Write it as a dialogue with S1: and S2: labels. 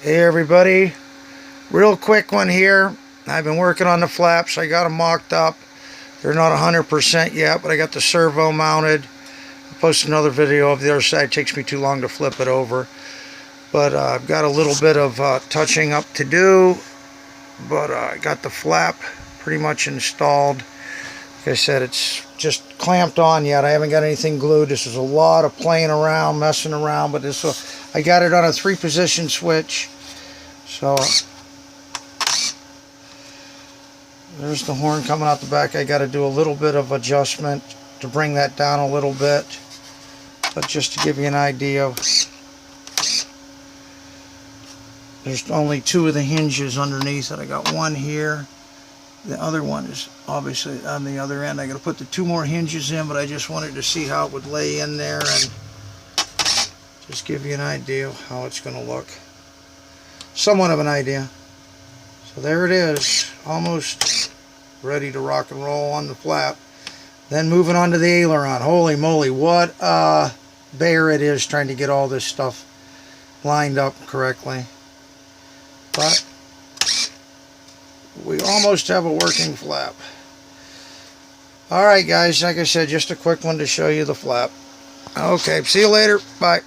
S1: Hey everybody, real quick one here. I've been working on the flaps. I got them mocked up. They're not 100% yet, but I got the servo mounted. I'll post another video of the other side. It takes me too long to flip it over. But I've got a little bit of touching up to do. But I got the flap pretty much installed. Like I said, it's just clamped on yet. I haven't got anything glued. This is a lot of playing around, messing around. But this, I got it on a 3-position switch. So there's the horn coming out the back. I got to do a little bit of adjustment to bring that down a little bit. But just to give you an idea, there's only 2 of the hinges underneath it. I got one here. The other one is obviously on the other end. I got to put the 2 more hinges in, but I just wanted to see how it would lay in there and just give you an idea of how it's going to look. Somewhat of an idea. So there it is, almost ready to rock and roll on the flap. Then moving on to the aileron. Holy moly, what a bear it is trying to get all this stuff lined up correctly. But we almost have a working flap. Alright guys, like I said, just a quick one to show you the flap. Okay, see you later. Bye.